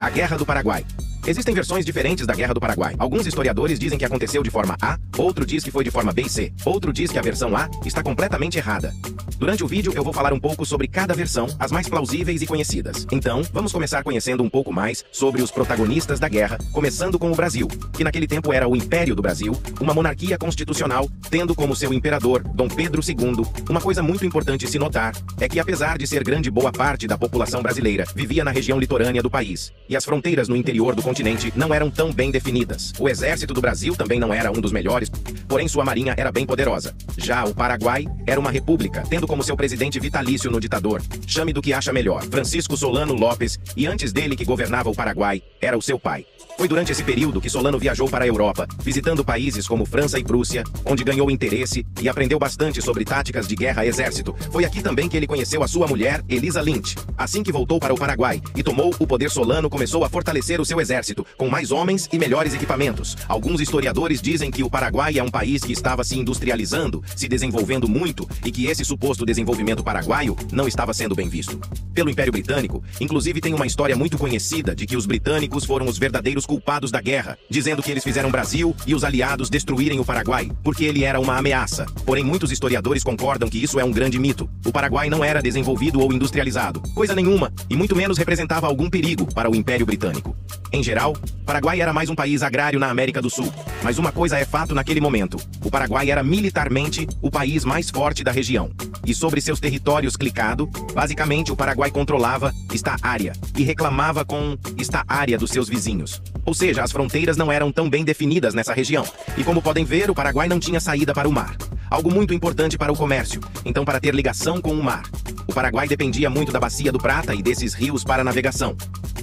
A Guerra do Paraguai. Existem versões diferentes da Guerra do Paraguai. Alguns historiadores dizem que aconteceu de forma A, outro diz que foi de forma B e C. Outro diz que a versão A está completamente errada. Durante o vídeo eu vou falar um pouco sobre cada versão, as mais plausíveis e conhecidas. Então, vamos começar conhecendo um pouco mais sobre os protagonistas da guerra, começando com o Brasil, que naquele tempo era o Império do Brasil, uma monarquia constitucional, tendo como seu imperador, Dom Pedro II. Uma coisa muito importante se notar é que, apesar de ser grande boa parte da população brasileira, vivia na região litorânea do país, e as fronteiras no interior do continente não eram tão bem definidas. O exército do Brasil também não era um dos melhores, porém sua marinha era bem poderosa. Já o Paraguai era uma república, tendo como seu presidente vitalício no ditador, chame do que acha melhor, Francisco Solano Lopes, e antes dele que governava o Paraguai, era o seu pai. Foi durante esse período que Solano viajou para a Europa, visitando países como França e Prússia, onde ganhou interesse e aprendeu bastante sobre táticas de guerra e exército. Foi aqui também que ele conheceu a sua mulher, Elisa Lynch. Assim que voltou para o Paraguai e tomou o poder, Solano começou a fortalecer o seu exército, com mais homens e melhores equipamentos. Alguns historiadores dizem que o Paraguai é um país que estava se industrializando, se desenvolvendo muito, e que esse suposto desenvolvimento paraguaio não estava sendo bem visto pelo Império Britânico. Inclusive tem uma história muito conhecida de que os britânicos foram os verdadeiros culpados da guerra, dizendo que eles fizeram Brasil e os aliados destruírem o Paraguai, porque ele era uma ameaça. Porém, muitos historiadores concordam que isso é um grande mito. O Paraguai não era desenvolvido ou industrializado, coisa nenhuma, e muito menos representava algum perigo para o Império Britânico. Em geral, Paraguai era mais um país agrário na América do Sul. Mas uma coisa é fato naquele momento: o Paraguai era militarmente o país mais forte da região. E sobre seus territórios clicado, basicamente o Paraguai controlava esta área e reclamava com esta área dos seus vizinhos. Ou seja, as fronteiras não eram tão bem definidas nessa região. E como podem ver, o Paraguai não tinha saída para o mar. Algo muito importante para o comércio, então para ter ligação com o mar. O Paraguai dependia muito da Bacia do Prata e desses rios para navegação.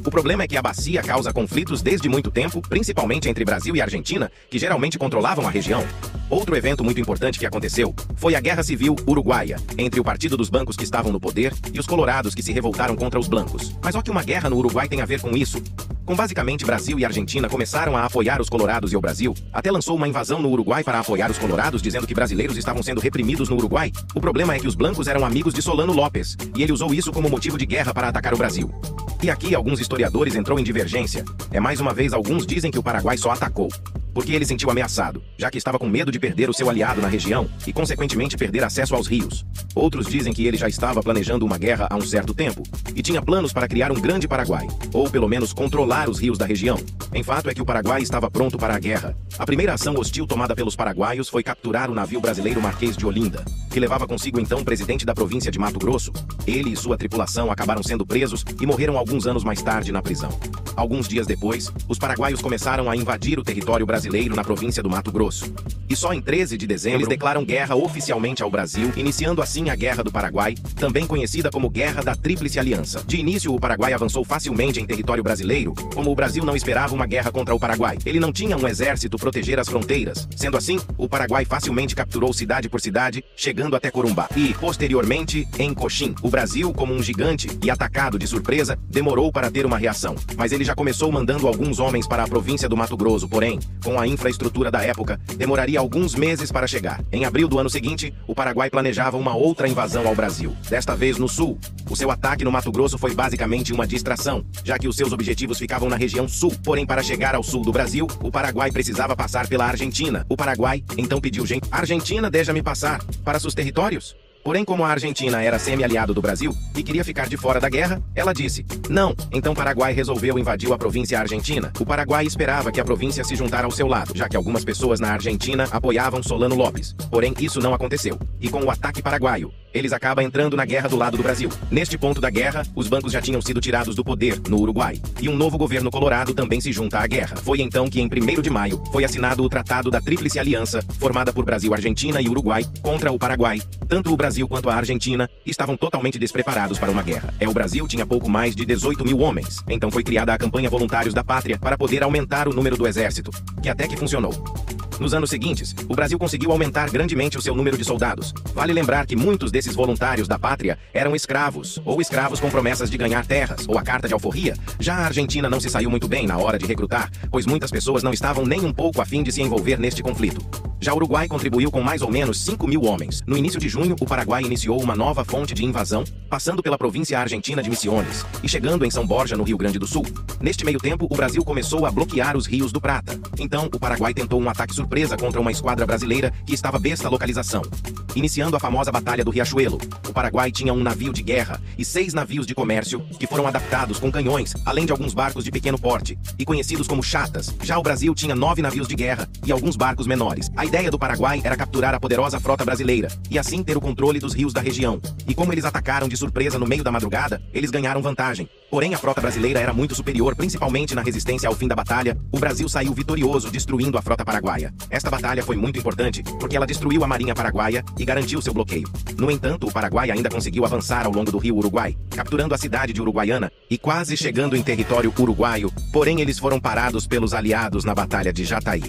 O problema é que a bacia causa conflitos desde muito tempo, principalmente entre Brasil e Argentina, que geralmente controlavam a região. Outro evento muito importante que aconteceu foi a Guerra Civil Uruguaia, entre o Partido dos Bancos que estavam no poder e os colorados que se revoltaram contra os blancos. Mas o que uma guerra no Uruguai tem a ver com isso? Com basicamente Brasil e Argentina começaram a apoiar os colorados e o Brasil até lançou uma invasão no Uruguai para apoiar os colorados, dizendo que brasileiros estavam sendo reprimidos no Uruguai. O problema é que os blancos eram amigos de Solano Lopes, e ele usou isso como motivo de guerra para atacar o Brasil. E aqui alguns historiadores entrou em divergência. Mais uma vez, alguns dizem que o Paraguai só atacou porque ele sentiu ameaçado, já que estava com medo de perder o seu aliado na região e, consequentemente, perder acesso aos rios. Outros dizem que ele já estava planejando uma guerra há um certo tempo e tinha planos para criar um grande Paraguai, ou pelo menos controlar os rios da região. Em fato é que o Paraguai estava pronto para a guerra. A primeira ação hostil tomada pelos paraguaios foi capturar o navio brasileiro Marquês de Olinda, que levava consigo então o presidente da província de Mato Grosso. Ele e sua tripulação acabaram sendo presos e morreram alguns anos mais tarde na prisão. Alguns dias depois, os paraguaios começaram a invadir o território brasileiro na província do Mato Grosso. E só em 13 de dezembro eles declaram guerra oficialmente ao Brasil, iniciando assim a Guerra do Paraguai, também conhecida como Guerra da Tríplice Aliança. De início, o Paraguai avançou facilmente em território brasileiro, como o Brasil não esperava uma guerra contra o Paraguai. Ele não tinha um exército proteger as fronteiras. Sendo assim, o Paraguai facilmente capturou cidade por cidade, chegando até Corumbá. E, posteriormente, em Coxim. O Brasil, como um gigante e atacado de surpresa, demorou para ter uma reação. Mas ele já começou mandando alguns homens para a província do Mato Grosso, porém, com a infraestrutura da época, demoraria alguns meses para chegar. Em abril do ano seguinte, o Paraguai planejava uma outra invasão ao Brasil, desta vez no sul. O seu ataque no Mato Grosso foi basicamente uma distração, já que os seus objetivos ficavam na região sul. Porém, para chegar ao sul do Brasil, o Paraguai precisava passar pela Argentina. O Paraguai então pediu gente: Argentina, deixa-me passar para seus territórios? Porém, como a Argentina era semi-aliado do Brasil e queria ficar de fora da guerra, ela disse não. Então Paraguai resolveu invadir a província argentina. O Paraguai esperava que a província se juntara ao seu lado, já que algumas pessoas na Argentina apoiavam Solano Lopes. Porém, isso não aconteceu. E com o ataque paraguaio, eles acabam entrando na guerra do lado do Brasil. Neste ponto da guerra, os bancos já tinham sido tirados do poder no Uruguai. E um novo governo colorado também se junta à guerra. Foi então que, em 1º de maio, foi assinado o Tratado da Tríplice Aliança, formada por Brasil, Argentina e Uruguai, contra o Paraguai. Tanto o Brasil quanto a Argentina estavam totalmente despreparados para uma guerra. O Brasil tinha pouco mais de 18 mil homens. Então foi criada a campanha Voluntários da Pátria para poder aumentar o número do exército, que até que funcionou. Nos anos seguintes, o Brasil conseguiu aumentar grandemente o seu número de soldados. Vale lembrar que muitos desses voluntários da pátria eram escravos, ou escravos com promessas de ganhar terras, ou a carta de alforria. Já a Argentina não se saiu muito bem na hora de recrutar, pois muitas pessoas não estavam nem um pouco a fim de se envolver neste conflito. Já o Uruguai contribuiu com mais ou menos 5.000 homens. No início de junho, o Paraguai iniciou uma nova fonte de invasão, passando pela província argentina de Misiones e chegando em São Borja, no Rio Grande do Sul. Neste meio tempo, o Brasil começou a bloquear os rios do Prata. Então, o Paraguai tentou um ataque surpresa contra uma esquadra brasileira que estava besta localização. Iniciando a famosa Batalha do Riachuelo, o Paraguai tinha um navio de guerra e 6 navios de comércio que foram adaptados com canhões, além de alguns barcos de pequeno porte e conhecidos como chatas. Já o Brasil tinha 9 navios de guerra e alguns barcos menores. A ideia do Paraguai era capturar a poderosa frota brasileira e assim ter o controle dos rios da região. E como eles atacaram de surpresa no meio da madrugada, eles ganharam vantagem. Porém, a frota brasileira era muito superior, principalmente na resistência ao fim da batalha. O Brasil saiu vitorioso, destruindo a frota paraguaia. Esta batalha foi muito importante, porque ela destruiu a marinha paraguaia e garantiu seu bloqueio. No entanto, o Paraguai ainda conseguiu avançar ao longo do rio Uruguai, capturando a cidade de Uruguaiana e quase chegando em território uruguaio, porém eles foram parados pelos aliados na Batalha de Jataí.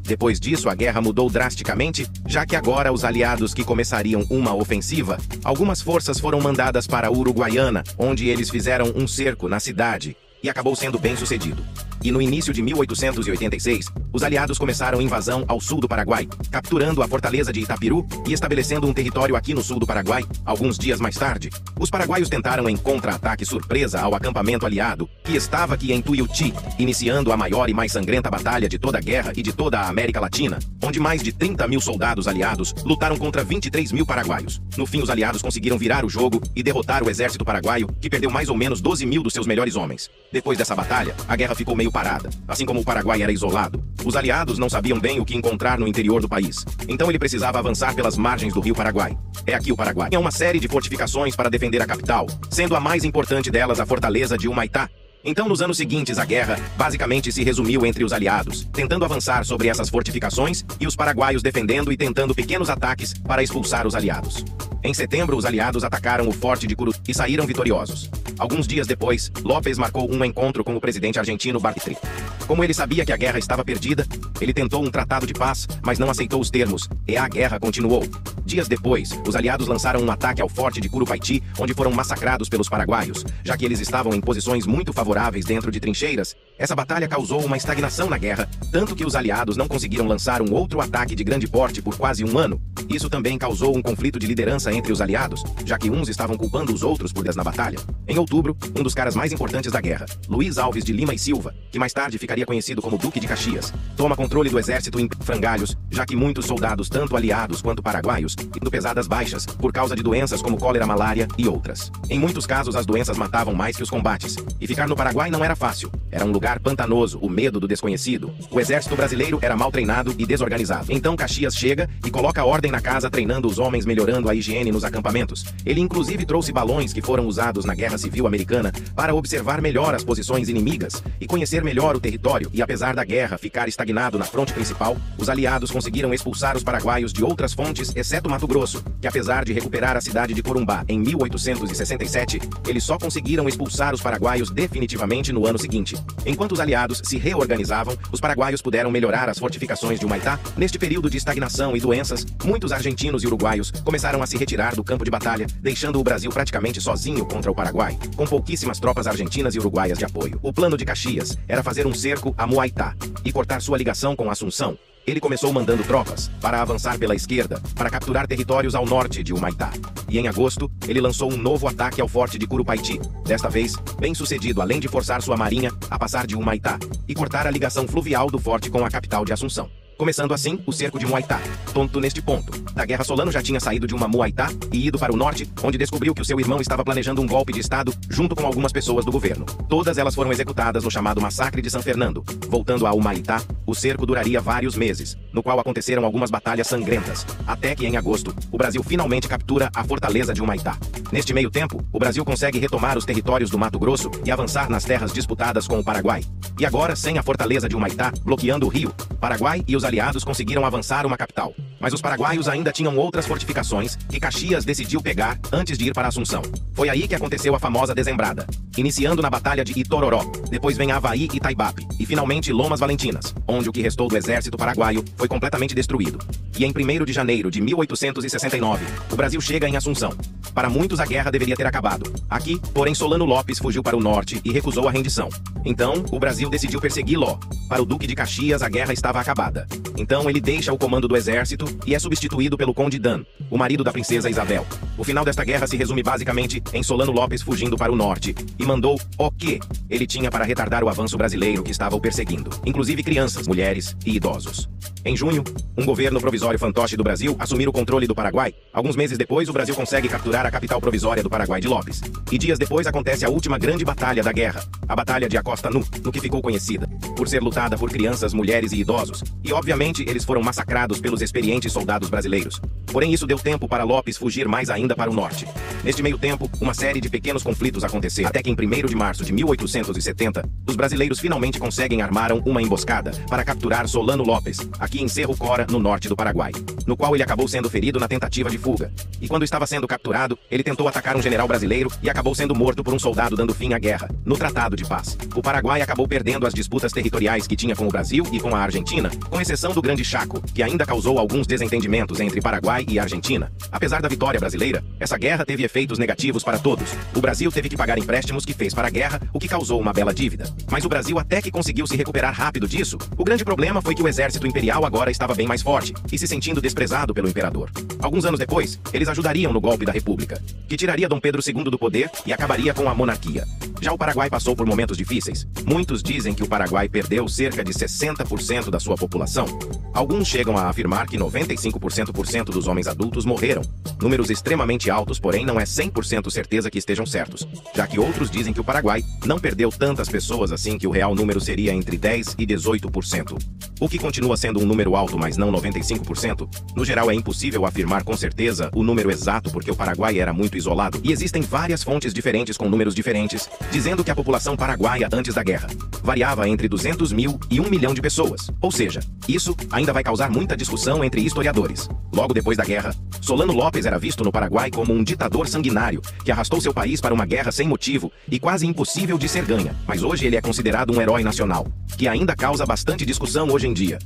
Depois disso, a guerra mudou drasticamente, já que agora os aliados que começariam uma ofensiva, algumas forças foram mandadas para Uruguaiana, onde eles fizeram um cerco na cidade, e acabou sendo bem sucedido. E no início de 1886, os aliados começaram a invasão ao sul do Paraguai, capturando a fortaleza de Itapiru e estabelecendo um território aqui no sul do Paraguai. Alguns dias mais tarde, os paraguaios tentaram em contra-ataque surpresa ao acampamento aliado, que estava aqui em Tuiuti, iniciando a maior e mais sangrenta batalha de toda a guerra e de toda a América Latina, onde mais de 30.000 soldados aliados lutaram contra 23.000 paraguaios. No fim, os aliados conseguiram virar o jogo e derrotar o exército paraguaio, que perdeu mais ou menos 12.000 dos seus melhores homens. Depois dessa batalha, a guerra ficou meio parada. Assim como o Paraguai era isolado, os aliados não sabiam bem o que encontrar no interior do país. Então ele precisava avançar pelas margens do rio Paraguai. É aqui o Paraguai. Tinha uma série de fortificações para defender a capital, sendo a mais importante delas a fortaleza de Humaitá. Então, nos anos seguintes, a guerra basicamente se resumiu entre os aliados, tentando avançar sobre essas fortificações e os paraguaios defendendo e tentando pequenos ataques para expulsar os aliados. Em setembro, os aliados atacaram o forte de Curuti e saíram vitoriosos. Alguns dias depois, López marcou um encontro com o presidente argentino Bartri. Como ele sabia que a guerra estava perdida, ele tentou um tratado de paz, mas não aceitou os termos, e a guerra continuou. Dias depois, os aliados lançaram um ataque ao forte de Curupaiti, onde foram massacrados pelos paraguaios, já que eles estavam em posições muito favoráveis dentro de trincheiras. Essa batalha causou uma estagnação na guerra, tanto que os aliados não conseguiram lançar um outro ataque de grande porte por quase um ano. Isso também causou um conflito de liderança entre os aliados, já que uns estavam culpando os outros por na batalha. Em outubro, um dos caras mais importantes da guerra, Luiz Alves de Lima e Silva, que mais tarde ficaria conhecido como Duque de Caxias, toma controle do exército em frangalhos, já que muitos soldados, tanto aliados quanto paraguaios, tendo pesadas baixas por causa de doenças como cólera, malária e outras. Em muitos casos, as doenças matavam mais que os combates, e ficar no Paraguai não era fácil. Era um lugar pantanoso, o medo do desconhecido. O exército brasileiro era mal treinado e desorganizado. Então Caxias chega e coloca ordem na casa, treinando os homens, melhorando a higiene nos acampamentos. Ele inclusive trouxe balões que foram usados na Guerra Civil Americana para observar melhor as posições inimigas e conhecer melhor o território. E apesar da guerra ficar estagnado na fronte principal, os aliados conseguiram expulsar os paraguaios de outras fontes, exceto Mato Grosso, que apesar de recuperar a cidade de Corumbá em 1867, eles só conseguiram expulsar os paraguaios definitivamente no ano seguinte. Enquanto os aliados se reorganizavam, os paraguaios puderam melhorar as fortificações de Humaitá. Neste período de estagnação e doenças, muitos argentinos e uruguaios começaram a se retirar do campo de batalha, deixando o Brasil praticamente sozinho contra o Paraguai, com pouquíssimas tropas argentinas e uruguaias de apoio. O plano de Caxias era fazer um cerco a Humaitá e cortar sua ligação com Assunção. Ele começou mandando tropas para avançar pela esquerda, para capturar territórios ao norte de Humaitá. E em agosto, ele lançou um novo ataque ao forte de Curupaiti, desta vez, bem sucedido, além de forçar sua marinha a passar de Humaitá e cortar a ligação fluvial do forte com a capital de Assunção. Começando assim, o cerco de Humaitá. Tonto neste ponto, da guerra, Solano já tinha saído de uma Humaitá e ido para o norte, onde descobriu que o seu irmão estava planejando um golpe de estado, junto com algumas pessoas do governo. Todas elas foram executadas no chamado Massacre de San Fernando. Voltando a Humaitá, o cerco duraria vários meses, no qual aconteceram algumas batalhas sangrentas, até que em agosto, o Brasil finalmente captura a fortaleza de Humaitá. Neste meio tempo, o Brasil consegue retomar os territórios do Mato Grosso e avançar nas terras disputadas com o Paraguai. E agora, sem a fortaleza de Humaitá, bloqueando o rio, Paraguai e os aliados conseguiram avançar uma capital. Mas os paraguaios ainda tinham outras fortificações que Caxias decidiu pegar antes de ir para Assunção. Foi aí que aconteceu a famosa Dezembrada, iniciando na Batalha de Itororó, depois vem Avaí e Taibape, e finalmente Lomas Valentinas, onde o que restou do exército paraguaio foi completamente destruído. E em 1º de janeiro de 1869, o Brasil chega em Assunção. Para muitos a guerra deveria ter acabado. Aqui, porém, Solano Lopes fugiu para o norte e recusou a rendição. Então, o Brasil decidiu persegui-lo. Para o Duque de Caxias, a guerra estava estava acabada. Então ele deixa o comando do exército e é substituído pelo Conde Dan, o marido da princesa Isabel. O final desta guerra se resume basicamente em Solano Lopes fugindo para o norte e mandou o que ele tinha para retardar o avanço brasileiro que estava o perseguindo, inclusive crianças, mulheres e idosos. Em junho, um governo provisório fantoche do Brasil assumir o controle do Paraguai. Alguns meses depois, o Brasil consegue capturar a capital provisória do Paraguai de Lopes. E dias depois acontece a última grande batalha da guerra, a Batalha de Acosta Nu, no que ficou conhecida por ser lutada por crianças, mulheres e idosos. E obviamente eles foram massacrados pelos experientes soldados brasileiros. Porém, isso deu tempo para Lopes fugir mais ainda para o norte. Neste meio tempo, uma série de pequenos conflitos aconteceram, até que em 1º de março de 1870, os brasileiros finalmente conseguem armar uma emboscada para capturar Solano Lopes, aqui em Cerro Cora, no norte do Paraguai, no qual ele acabou sendo ferido na tentativa de fuga. E quando estava sendo capturado, ele tentou atacar um general brasileiro e acabou sendo morto por um soldado dando fim à guerra, no Tratado de Paz. O Paraguai acabou perdendo as disputas territoriais que tinha com o Brasil e com a Argentina, com exceção do Grande Chaco, que ainda causou alguns desentendimentos entre Paraguai e Argentina. Apesar da vitória brasileira, essa guerra teve efeitos negativos para todos. O Brasil teve que pagar empréstimos que fez para a guerra, o que causou uma bela dívida. Mas o Brasil até que conseguiu se recuperar rápido disso. O grande problema foi que o exército imperial agora estava bem mais forte e se sentindo desprezado pelo imperador. Alguns anos depois, eles ajudariam no golpe da República, que tiraria Dom Pedro II do poder e acabaria com a monarquia. Já o Paraguai passou por momentos difíceis. Muitos dizem que o Paraguai perdeu cerca de 60% da sua população. Alguns chegam a afirmar que 95% dos homens adultos morreram. Números extremamente altos, porém não é 100% certeza que estejam certos, já que outros dizem que o Paraguai não perdeu tantas pessoas assim, que o real número seria entre 10% e 18%. O que continua sendo um número alto, mas não 95%. No geral, é impossível afirmar com certeza o número exato porque o Paraguai era muito isolado e existem várias fontes diferentes com números diferentes, dizendo que a população paraguaia antes da guerra variava entre 200 mil e 1 milhão de pessoas. Ou seja, isso ainda vai causar muita discussão entre historiadores. Logo depois da guerra, Solano Lopes era visto no Paraguai como um ditador sanguinário que arrastou seu país para uma guerra sem motivo e quase impossível de ser ganha. Mas hoje ele é considerado um herói nacional, que ainda causa bastante discussão hoje em dia.